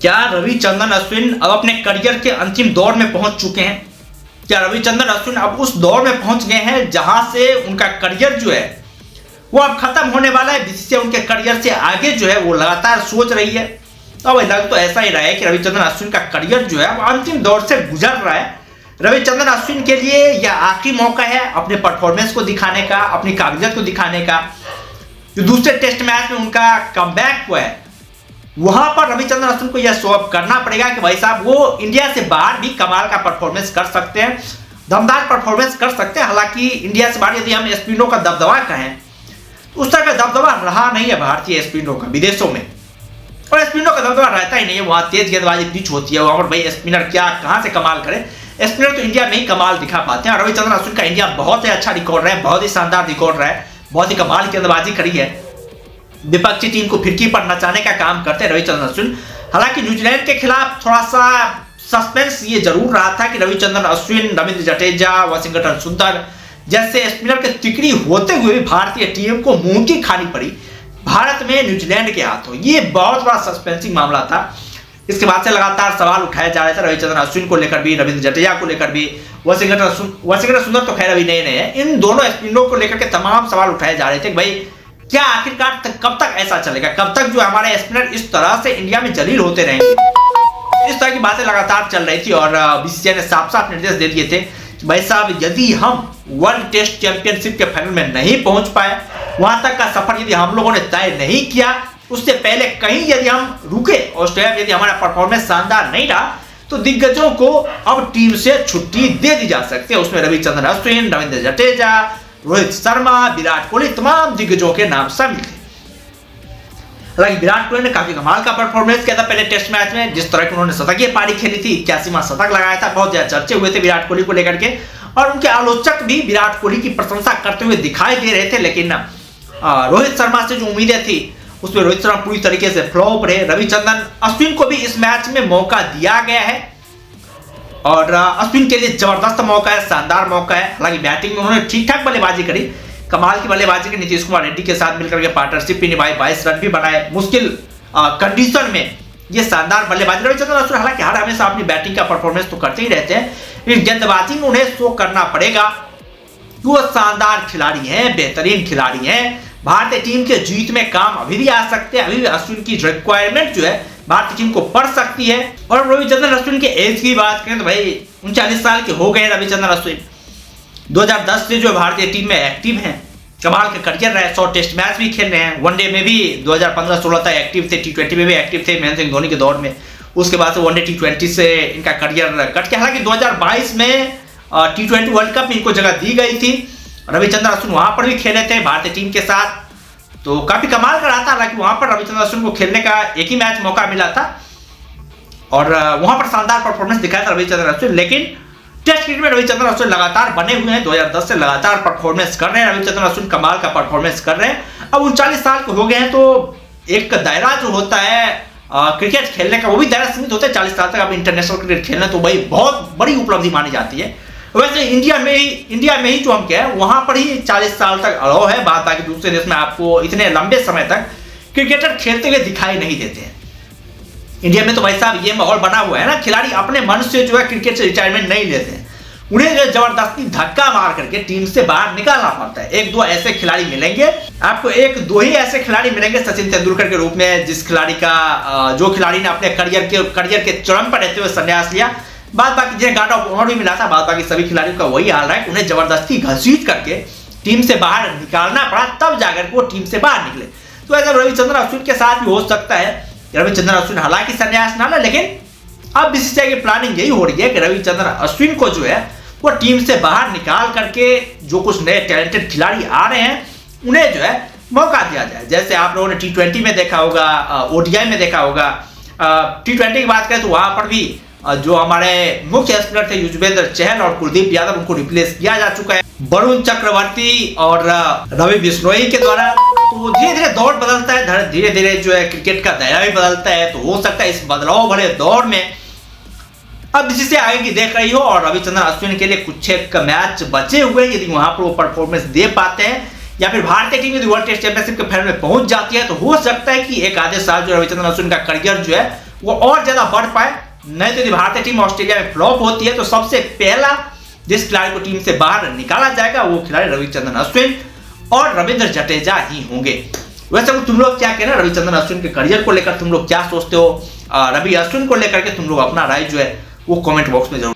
क्या रविचंद्रन अश्विन अब अपने करियर के अंतिम दौर में पहुंच चुके हैं? क्या रविचंद्रन अश्विन अब उस दौर में पहुंच गए हैं जहां से उनका करियर जो है वो अब खत्म होने वाला है? बीसीसीआई उनके करियर से आगे जो है वो लगातार सोच रही है। तो अब लग तो ऐसा ही रहा है कि रविचंद्रन अश्विन का करियर जो है वो अंतिम दौर से गुजर रहा है। रविचंद्रन अश्विन के लिए यह आखिरी मौका है अपने परफॉर्मेंस को दिखाने का, अपनी काबिलियत को दिखाने का। जो दूसरे टेस्ट मैच में उनका कमबैक हुआ है वहां पर रविचंद्रन अश्विन को यह शो अप करना पड़ेगा कि भाई साहब वो इंडिया से बाहर भी कमाल का परफॉर्मेंस कर सकते हैं, दमदार परफॉर्मेंस कर सकते हैं। हालांकि इंडिया से बाहर यदि हम स्पिनरों का दबदबा कहें तो उस तरह का दबदबा रहा नहीं है भारतीय स्पिनरों का विदेशों में, और स्पिनरों का दबदबा रहता ही नहीं है। वहां तेज गेंदबाजी पिच होती है, वहां पर भाई स्पिनर क्या कहां से कमाल करे, स्पिनर तो इंडिया में ही कमाल दिखा पाते हैं। और रविचंद्रन अश्विन का इंडिया बहुत ही अच्छा रिकॉर्ड रहा है, बहुत ही शानदार रिकॉर्ड रहा है, बहुत ही कमाल की गेंदबाजी करी है, विपक्षी टीम को फिरकी पर नचाने का काम करते हैं रविचंद्रन अश्विन। हालांकि न्यूजीलैंड के खिलाफ थोड़ा सा सस्पेंस ये जरूर रहा था कि रविचंद्रन अश्विन, रविंद्र जडेजा, वाशिंगटन सुंदर जैसे स्पिनर के तिकड़ी होते हुए भी भारतीय टीम को मुंह की खानी पड़ी भारत में न्यूजीलैंड के हाथों। ये बहुत बड़ा सस्पेंसिंग मामला था। इसके बाद से लगातार सवाल उठाए जा रहे थे रविचंद्रन अश्विन को लेकर भी, रविंद्र जडेजा को लेकर भी, वाशिंगटन सुंदर तो खैर अभी नए हैं। इन दोनों स्पिनरों को लेकर के तमाम सवाल उठाए जा रहे थे कि भाई क्या आखिरकार कब तक ऐसा चलेगा, कब तक जो हमारे स्पिनर इस तरह से इंडिया में जलील होते रहेंगे। इस तरह की बातें लगातार चल रही थी और बीसीसीआई ने साफ साफ निर्देश दे दिए थे भाई साहब यदि हम वर्ल्ड टेस्ट चैंपियनशिप के फाइनल में नहीं पहुंच पाए, वहां तक का सफर यदि हम लोगों ने तय नहीं किया, उससे पहले कहीं यदि हम रुके, ऑस्ट्रेलिया में यदि हमारा परफॉर्मेंस शानदार नहीं रहा, तो दिग्गजों को अब टीम से छुट्टी दे दी जा सकती है। उसमें रविचंद्रन अश्विन, रविंद्र जडेजा, रोहित शर्मा, विराट कोहली, तमाम दिग्गजों के नाम शामिल थे। हालांकि विराट कोहली ने काफी कमाल का परफॉर्मेंस किया था पहले टेस्ट मैच में, जिस तरह की उन्होंने शतकीय पारी खेली थी, 81वां शतक लगाया था। बहुत ज्यादा चर्चे हुए थे विराट कोहली को लेकर के, और उनके आलोचक भी विराट कोहली की प्रशंसा करते हुए दिखाई दे रहे थे। लेकिन रोहित शर्मा से जो उम्मीदें थी उसमें रोहित शर्मा पूरी तरीके से फ्लॉप रहे। रविचंद्रन अश्विन को भी इस मैच में मौका दिया गया है और अश्विन के लिए जबरदस्त मौका है, शानदार मौका है। हालांकि बैटिंग में उन्होंने ठीक ठाक बल्लेबाजी करी, कमाल की बल्लेबाजी की, नीतीश कुमार रेड्डी के साथ मिलकर के पार्टनरशिप भी निभाई, 22 रन भी बनाए मुश्किल कंडीशन में। ये शानदार बल्लेबाजी रविचंद्रन अश्विन हालांकि हर हमेशा अपनी बैटिंग का परफॉर्मेंस तो करते ही रहते हैं, लेकिन गेंदबाजी में उन्हें शो करना पड़ेगा कि वो शानदार खिलाड़ी हैं, बेहतरीन खिलाड़ी हैं। भारतीय टीम के जीत में काम अभी भी आ सकते हैं, अभी भी अश्विन की रिक्वायरमेंट जो है भारतीय टीम को पड़ सकती है। और रविचंद्रन अश्विन के एज की बात करें तो भाई 39 साल के हो गए रविचंद्रन अश्विन। 2010 से जो भारतीय टीम में एक्टिव हैं, कमाल का करियर रहा है, 100 टेस्ट मैच भी खेल रहे हैं, वनडे में भी 2015-16 तक एक्टिव थे, T20 में भी एक्टिव थे महेंद्र सिंह धोनी के दौर में। उसके बाद से वनडे T20 से इनका करियर कट के, हालांकि 2022 में T20 वर्ल्ड कप में इनको जगह दी गई थी। रविचंद्रन अश्विन वहां पर भी खेले थे भारतीय टीम के साथ, तो काफी कमाल का रहा था। हालांकि वहां पर रविचंद्रन अश्विन को खेलने का एक ही मैच मौका मिला था और वहां पर शानदार परफॉर्मेंस दिखाया था रविचंद्रन अश्विन। लेकिन टेस्ट क्रिकेट में रविचंद्रन अश्विन लगातार बने हुए हैं, 2010 से लगातार परफॉर्मेंस कर रहे हैं रविचंद्रन अश्विन, कमाल का परफॉर्मेंस कर रहे हैं। अब 39 साल के हो गए हैं तो एक दायरा जो होता है क्रिकेट खेलने का वो भी दायरा सीमित होता है 40 साल तक। अब इंटरनेशनल क्रिकेट खेलना तो भाई बहुत बड़ी उपलब्धि मानी जाती है। वैसे इंडिया में ही जो हम क्या है वहां पर ही 40 साल तक अलाउ है, बात बाकी दूसरे देश में आपको इतने लंबे समय तक क्रिकेटर खेलते हुए दिखाई नहीं देते हैं। इंडिया में तो भाई साहब ये माहौल बना हुआ है ना, खिलाड़ी अपने मन से जो है क्रिकेट से रिटायरमेंट नहीं लेते हैं, उन्हें जो जबरदस्ती धक्का मार करके टीम से बाहर निकालना पड़ता है। एक दो ऐसे खिलाड़ी मिलेंगे आपको, एक दो ही ऐसे खिलाड़ी मिलेंगे सचिन तेंदुलकर के रूप में, जिस खिलाड़ी का जो खिलाड़ी ने अपने करियर के चरम पर रहते हुए संन्यास लिया। बाद बाकी जिन्हें गार्ड ऑफ ऑनर भी मिला था, बाद बाकी सभी खिलाड़ियों का वही हाल रहा है, उन्हें जबरदस्ती घसीट करके टीम से बाहर निकालना पड़ा, तब जाकर वो टीम से बाहर निकले। तो ऐसा रविचंद्रन अश्विन के साथ भी हो सकता है। रविचंद्रन अश्विन हालांकि संन्यास ना ले, लेकिन अब बीसीसीआई की प्लानिंग यही हो रही है कि रविचंद्रन अश्विन को जो है वो टीम से बाहर निकाल करके जो कुछ नए टैलेंटेड खिलाड़ी आ रहे हैं उन्हें जो है मौका दिया जाए। जैसे आप लोगों ने T20 में देखा होगा, ODI में देखा होगा। T20 की बात करें तो वहां पर भी जो हमारे मुख्य स्पिनर थे युजवेंद्र चहल और कुलदीप यादव, उनको रिप्लेस किया जा चुका है वरुण चक्रवर्ती और रवि बिश्नोई के द्वारा। तो धीरे धीरे दौर बदलता है, धीरे धीरे जो है क्रिकेट का दायरा भी बदलता है। तो हो सकता है इस बदलाव भरे दौर में अब बीसीसीआई आगे की देख रही हो और रविचंद्रन अश्विन के लिए कुछ एक मैच बचे हुए, यदि वहां पर वो परफॉर्मेंस दे पाते हैं या फिर भारतीय टीम यदि वर्ल्ड टेस्ट चैंपियनशिप के फाइनल में पहुंच जाती है तो हो सकता है कि एक आधे साल जो रविचंद्रन अश्विन का करियर जो है वो और ज्यादा बढ़ पाए। नहीं तो यदि भारतीय टीम ऑस्ट्रेलिया में फ्लॉप होती है तो सबसे पहला जिस खिलाड़ी को टीम से बाहर निकाला जाएगा वो खिलाड़ी रविचंद्रन अश्विन और रविंद्र जडेजा ही होंगे। वैसे तुम लोग क्या कहना रविचंद्रन अश्विन के करियर को लेकर, तुम लोग क्या सोचते हो? रवि अश्विन को लेकर के तुम लोग अपना राय जो है वो कमेंट बॉक्स में जरूर